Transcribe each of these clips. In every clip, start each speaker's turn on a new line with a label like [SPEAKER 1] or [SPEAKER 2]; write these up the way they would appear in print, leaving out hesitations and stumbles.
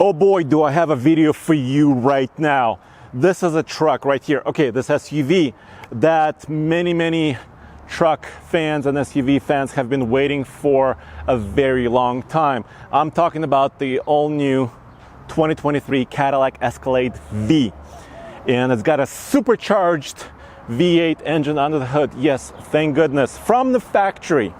[SPEAKER 1] Oh boy, do I have a video for you right now. This is a truck right here. Okay, this SUV that many truck fans and SUV fans have been waiting for a very long time. I'm talking about the all-new 2023 Cadillac Escalade V. And it's got a supercharged V8 engine under the hood. Yes, thank goodness. From the factory.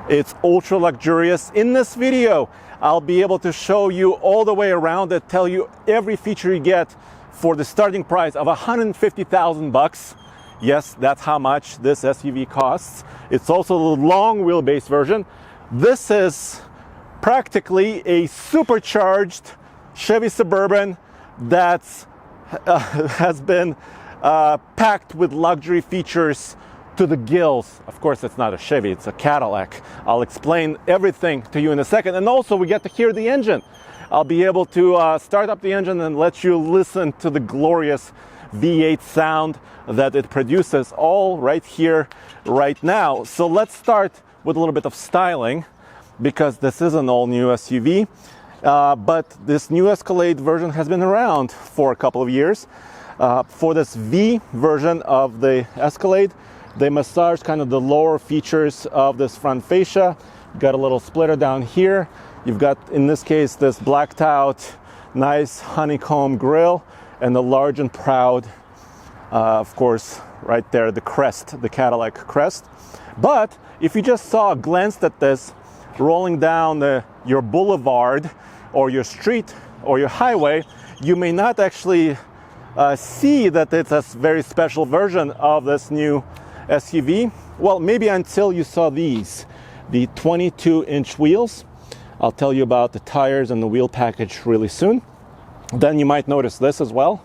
[SPEAKER 1] It's ultra luxurious. In this video, I'll be able to show you all the way around it, tell you every feature you get for the starting price of $150,000. Yes, that's how much this SUV costs. It's also the long wheelbase version. This is practically a supercharged Chevy Suburban that's has been packed with luxury features to the gills. Of course, it's not a Chevy, it's a Cadillac. I'll explain everything to you in a second. And also, we get to hear the engine. I'll be able to start up the engine and let you listen to the glorious V8 sound that it produces, all right here, right now. So let's start with a little bit of styling, because this is an all-new SUV. But this new Escalade version has been around for a couple of years. For this V version of the Escalade, they massaged kind of the lower features of this front fascia. Got a little splitter down here. You've got, in this case, this blacked out, nice honeycomb grille, and the large and proud, of course, right there, the crest, the Cadillac crest. But if you just saw, glanced at this, rolling down your boulevard or your street or your highway, you may not actually see that it's a very special version of this new SUV. Well, maybe until you saw these, the 22-inch wheels. I'll tell you about the tires and the wheel package really soon. Then you might notice this as well,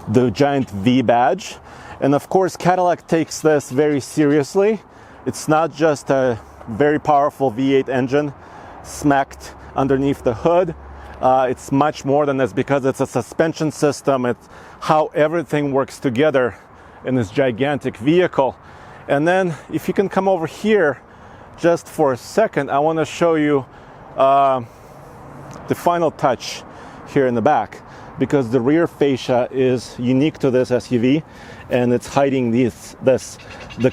[SPEAKER 1] the giant V badge. And of course, Cadillac takes this very seriously. It's not just a very powerful V8 engine smacked underneath the hood. It's much more than this, because it's a suspension system. It's how everything works together in this gigantic vehicle. And then if you can come over here just for a second, I want to show you the final touch here in the back, because the rear fascia is unique to this SUV, and it's hiding the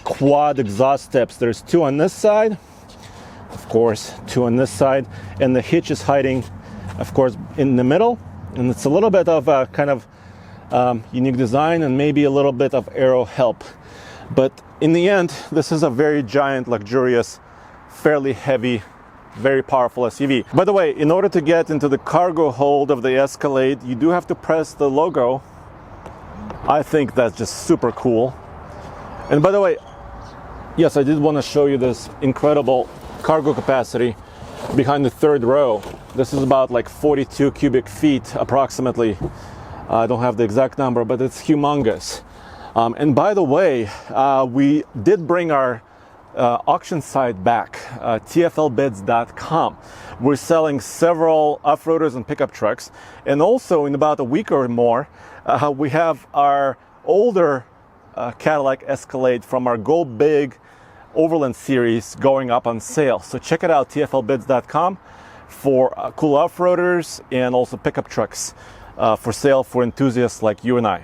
[SPEAKER 1] quad exhaust steps. There's two on this side, of course, two on this side, and the hitch is hiding, of course, in the middle. And it's a little bit of a kind of unique design, and maybe a little bit of aero help. But in the end, this is a very giant, luxurious, fairly heavy, very powerful SUV. By the way, in order to get into the cargo hold of the Escalade, you do have to press the logo. I think that's just super cool. And by the way, yes, I did want to show you this incredible cargo capacity behind the third row. This is about like 42 cubic feet approximately. I don't have the exact number, but it's humongous. And by the way, we did bring our auction site back, TFLbids.com. We're selling several off-roaders and pickup trucks. And also, in about a week or more, we have our older Cadillac Escalade from our Go Big Overland series going up on sale. So check it out, TFLbids.com, for cool off-roaders and also pickup trucks for sale for enthusiasts like you and I.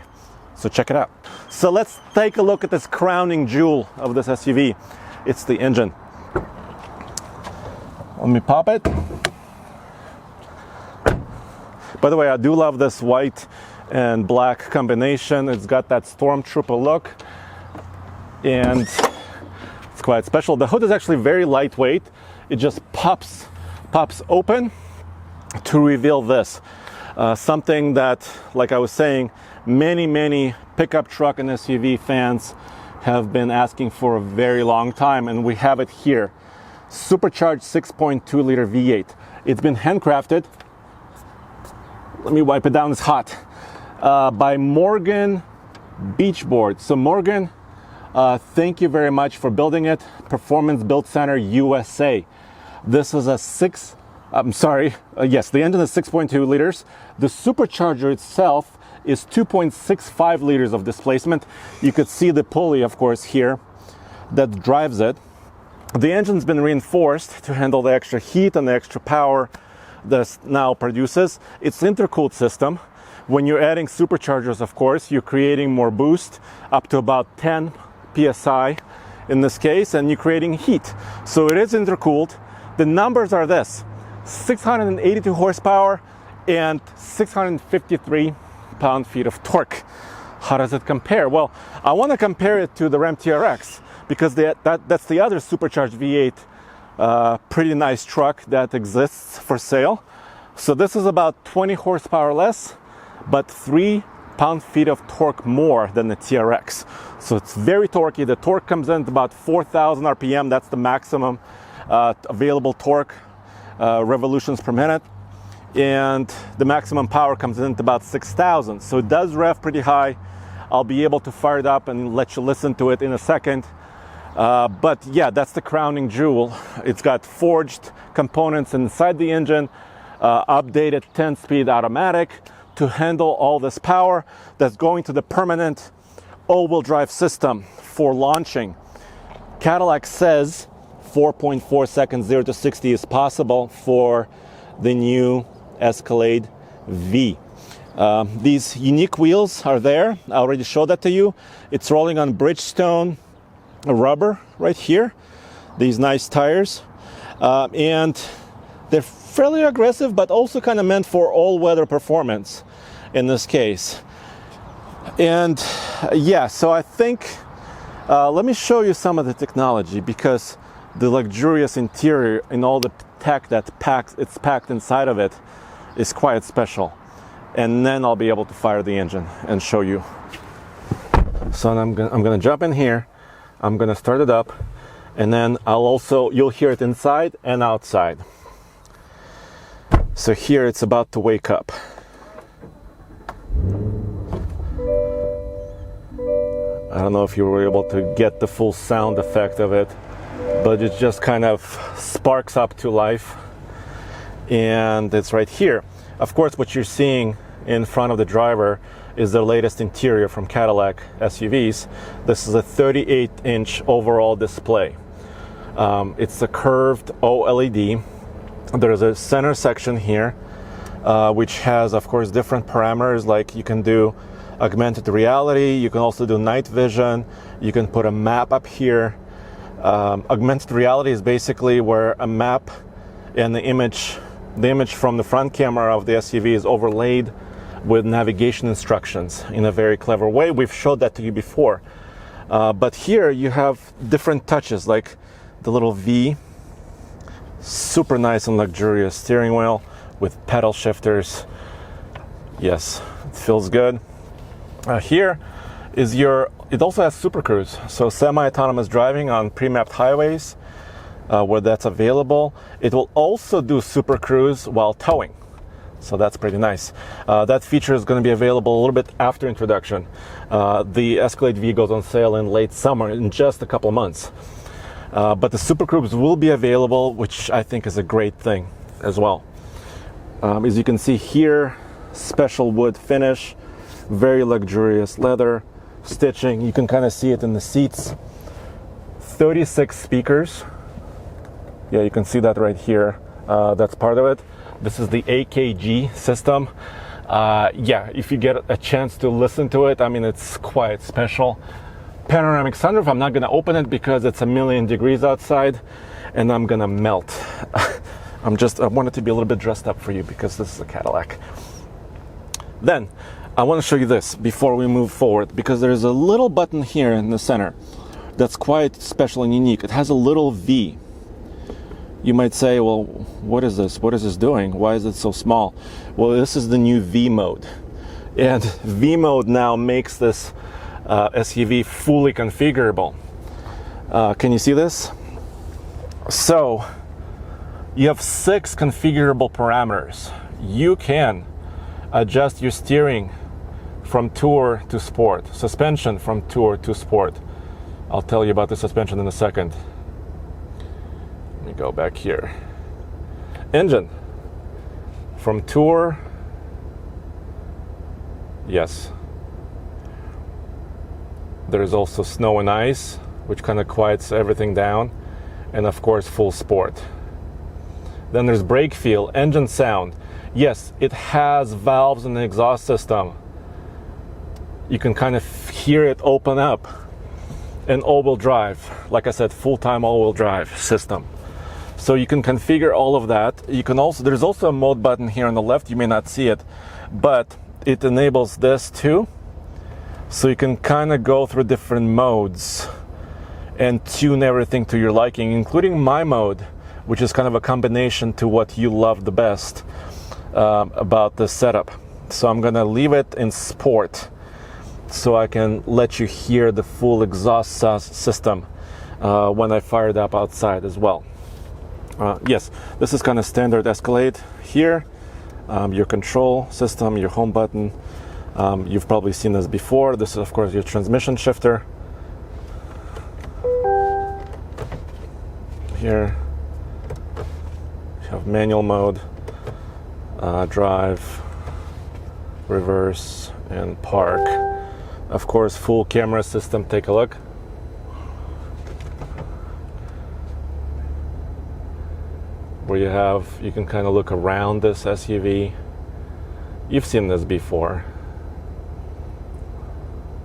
[SPEAKER 1] So check it out. So let's take a look at this crowning jewel of this SUV. It's the engine. Let me pop it. By the way, I do love this white and black combination. It's got that Stormtrooper look, and it's quite special. The hood is actually very lightweight. It just pops open to reveal this. Something that, like I was saying, many pickup truck and SUV fans have been asking for a very long time, and we have it here. Supercharged 6.2 liter V8. It's been handcrafted. Let me wipe it down, it's hot. By Morgan Beachboard. So Morgan, thank you very much for building it. Performance Build Center USA. This is a yes, the engine is 6.2 liters. The supercharger itself is 2.65 liters of displacement. You could see the pulley, of course, here that drives it. The engine's been reinforced to handle the extra heat and the extra power this now produces. It's intercooled system. When you're adding superchargers, of course, you're creating more boost, up to about 10 psi in this case, and you're creating heat. So it is intercooled. The numbers are this: 682 horsepower and 653 pound-feet of torque. How does it compare? Well, I want to compare it to the Ram TRX, because that's the other supercharged V8 pretty nice truck that exists for sale. So this is about 20 horsepower less, but 3 pound-feet of torque more than the TRX. So it's very torquey. The torque comes in at about 4,000 RPM. That's the maximum available torque revolutions per minute. And the maximum power comes in at about 6,000. So it does rev pretty high. I'll be able to fire it up and let you listen to it in a second. But yeah, that's the crowning jewel. It's got forged components inside the engine, updated 10-speed automatic to handle all this power that's going to the permanent all-wheel drive system for launching. Cadillac says 4.4 seconds 0 to 60 is possible for the new Escalade V. These unique wheels are there. I already showed that to you. It's rolling on Bridgestone rubber right here. These nice tires. And they're fairly aggressive, but also kind of meant for all-weather performance in this case. And yeah, so I think, let me show you some of the technology, because the luxurious interior and all the tech that it's packed inside of it is quite special. And then I'll be able to fire the engine and show you. So I'm gonna jump in here. I'm gonna start it up, and then you'll hear it inside and outside. So here it's about to wake up. I don't know if you were able to get the full sound effect of it, but it just kind of sparks up to life. And it's right here. Of course, what you're seeing in front of the driver is the latest interior from Cadillac SUVs. This is a 38-inch overall display. It's a curved OLED. There's a center section here, which has, of course, different parameters, like you can do augmented reality, you can also do night vision, you can put a map up here. Augmented reality is basically where a map and the image from the front camera of the SUV is overlaid with navigation instructions in a very clever way. We've showed that to you before. But here you have different touches, like the little V, super nice and luxurious steering wheel with pedal shifters. Yes, it feels good. Here is it also has Super Cruise, so semi-autonomous driving on pre-mapped highways where that's available. It will also do Super Cruise while towing, so that's pretty nice. That feature is going to be available a little bit after introduction. The Escalade V goes on sale in late summer, in just a couple of months. But the Super Cruise will be available, which I think is a great thing as well. As you can see here, special wood finish, very luxurious leather stitching. You can kind of see it in the seats. 36 speakers. Yeah, you can see that right here. That's part of it. This is the AKG system. Yeah, if you get a chance to listen to it, I mean, it's quite special. Panoramic sunroof. I'm not going to open it because it's 1,000,000 degrees outside and I'm going to melt. I wanted to be a little bit dressed up for you because this is a Cadillac. Then I want to show you this before we move forward, because there's a little button here in the center that's quite special and unique. It has a little V. You might say, well, what is this? What is this doing? Why is it so small? Well, this is the new V mode. And V mode now makes this SUV fully configurable. Can you see this? So you have 6 configurable parameters. You can adjust your steering from Tour to Sport, suspension from Tour to Sport. I'll tell you about the suspension in a second. Let me go back here. Engine from Tour, yes. There is also snow and ice, which kind of quiets everything down, and of course full sport. Then there's brake feel, engine sound. Yes, it has valves in the exhaust system. You can kind of hear it open up. And all-wheel drive, like I said, full-time all-wheel drive system. So you can configure all of that. You can also, there's also a mode button here on the left. You may not see it, but it enables this too. So you can kind of go through different modes and tune everything to your liking, including my mode, which is kind of a combination to what you love the best about this setup. So I'm gonna leave it in sport, so I can let you hear the full exhaust system when I fire it up outside as well. Yes, this is kind of standard Escalade here. Your control system, your home button. You've probably seen this before. This is, of course, your transmission shifter. Here, you have manual mode, drive, reverse, and park. Of course, full camera system. Take a look. Where you can kind of look around this SUV. You've seen this before,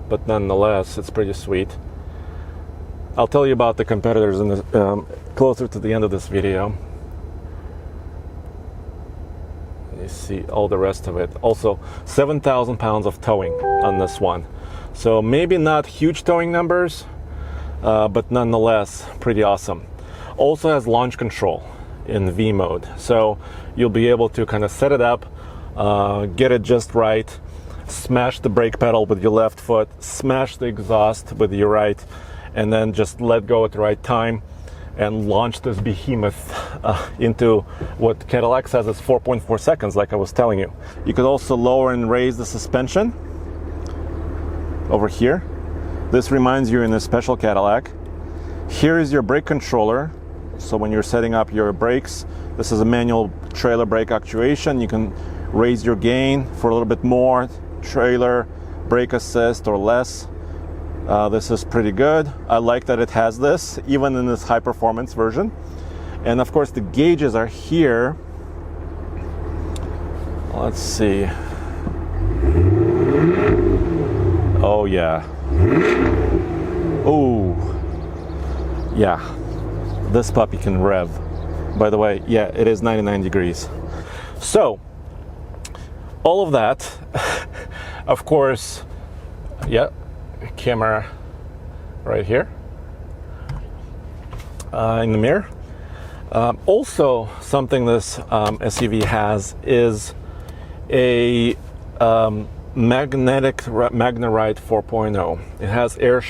[SPEAKER 1] but nonetheless, it's pretty sweet. I'll tell you about the competitors in the, closer to the end of this video. You see all the rest of it. Also, 7,000 pounds of towing on this one. So maybe not huge towing numbers, but nonetheless, pretty awesome. Also has launch control in V mode. So you'll be able to kind of set it up, get it just right, smash the brake pedal with your left foot, smash the exhaust with your right, and then just let go at the right time and launch this behemoth into what Cadillac says is 4.4 seconds, like I was telling you. You could also lower and raise the suspension over here. This reminds you in a special Cadillac. Here is your brake controller. So when you're setting up your brakes, this is a manual trailer brake actuation. You can raise your gain for a little bit more, trailer, brake assist, or less. This is pretty good. I like that it has this, even in this high performance version. And of course, the gauges are here. Let's see. Oh yeah. Oh yeah. This puppy can rev. By the way, yeah, it is 99 degrees. So all of that, of course, yeah, camera right here in the mirror. Also, something this SUV has is a magnetic MagneRide 4.0. It has air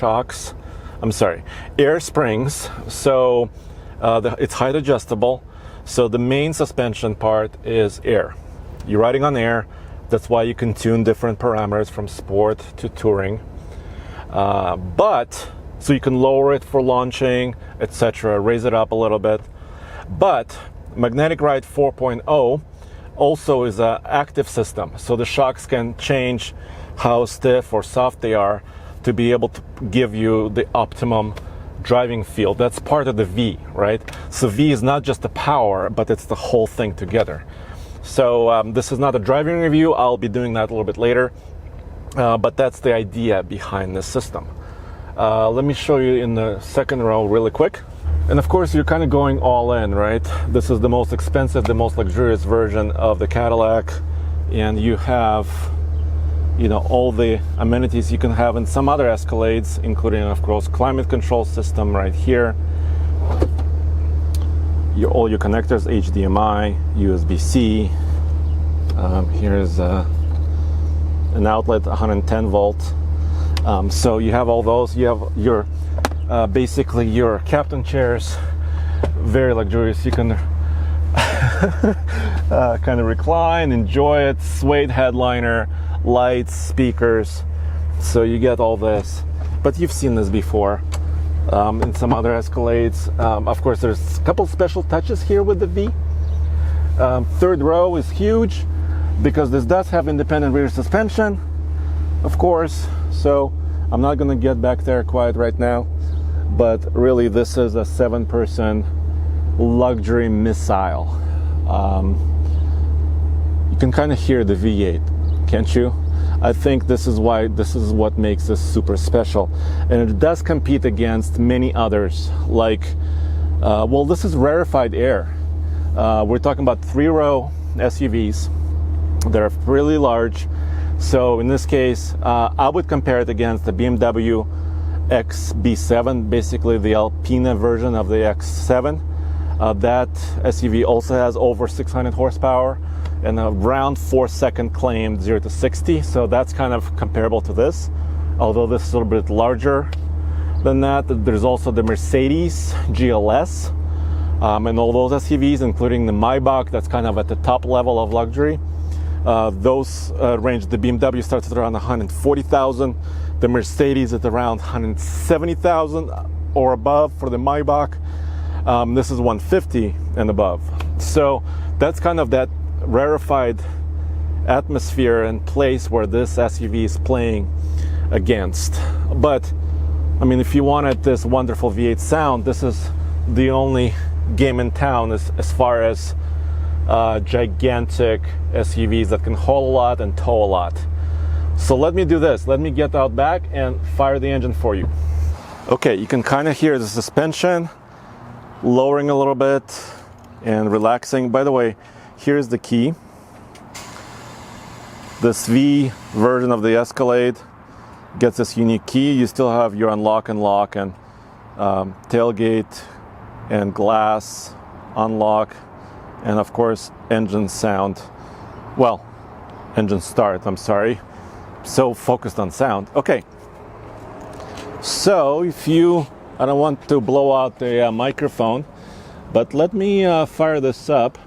[SPEAKER 1] springs, so it's height adjustable. So the main suspension part is air. You're riding on air. That's why you can tune different parameters from sport to touring. So you can lower it for launching, etc., raise it up a little bit. But MagneRide 4.0 also is an active system, so the shocks can change how stiff or soft they are to be able to give you the optimum driving feel. That's part of the V, right? So V is not just the power, but it's the whole thing together. So this is not a driving review. I'll be doing that a little bit later. But that's the idea behind this system. Let me show you in the second row really quick. And of course, you're kind of going all in, right? This is the most expensive, the most luxurious version of the Cadillac. And you have, you know, all the amenities you can have in some other Escalades, including, of course, climate control system right here. All your connectors, HDMI, USB-C. Here's an outlet, 110 volt. So you have all those. You have your basically your captain chairs, very luxurious. You can kind of recline, enjoy it. Suede headliner, lights, speakers. So you get all this. But you've seen this before in some other Escalades. Of course, there's a couple special touches here with the V. Third row is huge because this does have independent rear suspension, of course. So I'm not going to get back there quite right now, but really this is a 7-person luxury missile. You can kind of hear the V8, can't you? I think this is what makes this super special. And it does compete against many others, like, this is rarefied air. We're talking about 3-row SUVs that are really large. So in this case, I would compare it against the BMW XB7, basically the Alpina version of the X7. That SUV also has over 600 horsepower and around 4-second claim 0 to 60. So that's kind of comparable to this, although this is a little bit larger than that. There's also the Mercedes GLS and all those SUVs, including the Maybach, that's kind of at the top level of luxury. Those range, the BMW starts at around 140,000, the Mercedes at around 170,000 or above for the Maybach. This is 150 and above. So that's kind of that rarefied atmosphere and place where this SUV is playing against. But I mean, if you wanted this wonderful V8 sound, this is the only game in town as far as gigantic SUVs that can haul a lot and tow a lot. So let me do this. Let me get out back and fire the engine for you. Okay, you can kind of hear the suspension lowering a little bit and relaxing. By the way, here's the key. This V version of the Escalade gets this unique key. You still have your unlock and lock and tailgate and glass unlock, and of course engine sound. Well, engine start, I'm sorry. So focused on sound. Okay. So I don't want to blow out the microphone, but let me fire this up.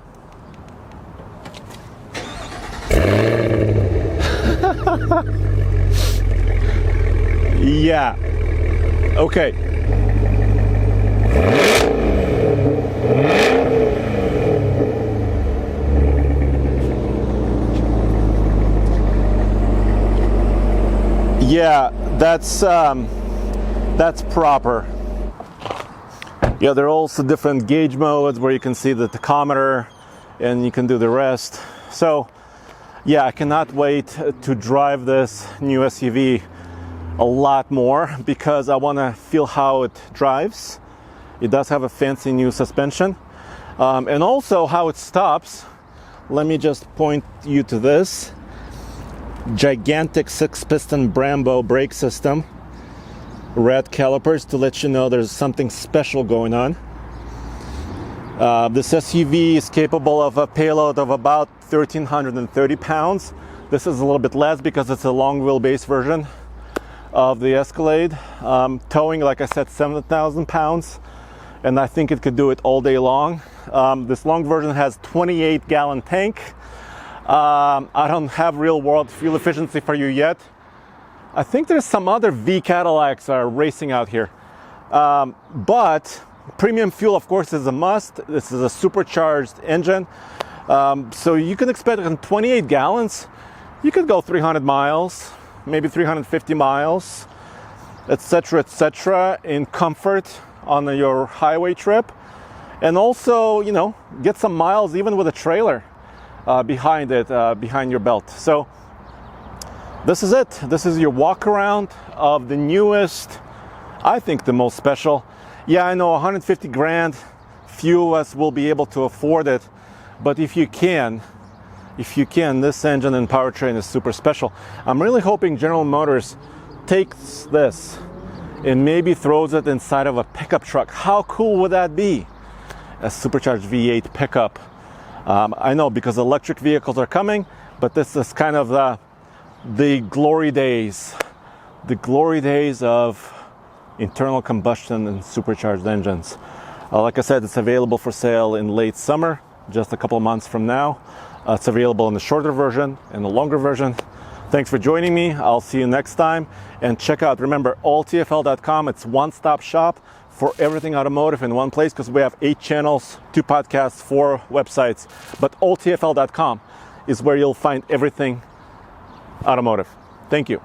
[SPEAKER 1] Yeah. Okay. Yeah, that's proper. Yeah, there are also different gauge modes where you can see the tachometer and you can do the rest. So yeah, I cannot wait to drive this new SUV a lot more because I want to feel how it drives. It does have a fancy new suspension, and also how it stops. Let me just point you to this gigantic 6-piston Brembo brake system, red calipers to let you know there's something special going on. This SUV is capable of a payload of about 1,330 pounds. This is a little bit less because it's a long wheelbase version of the Escalade. Towing, like I said, 7,000 pounds, and I think it could do it all day long. This long version has 28-gallon tank. I don't have real-world fuel efficiency for you yet. I think there's some other V Cadillacs are racing out here. But premium fuel, of course, is a must. This is a supercharged engine. So you can expect on 28 gallons, you could go 300 miles, maybe 350 miles, etc., in comfort on your highway trip. And also, get some miles even with a trailer behind it, behind your belt. So this is it. This is your walk around of the newest, I think the most special. Yeah, I know 150 grand, few of us will be able to afford it, but if you can, this engine and powertrain is super special. I'm really hoping General Motors takes this and maybe throws it inside of a pickup truck. How cool would that be? A supercharged V8 pickup. I know, because electric vehicles are coming, but this is kind of the glory days of internal combustion and supercharged engines. Like I said, it's available for sale in late summer, just a couple of months from now. It's available in the shorter version and the longer version. Thanks for joining me. I'll see you next time. And check out, remember, alltfl.com. It's one-stop shop for everything automotive in one place, because we have 8 channels, 2 podcasts, 4 websites. But alltfl.com is where you'll find everything automotive. Thank you.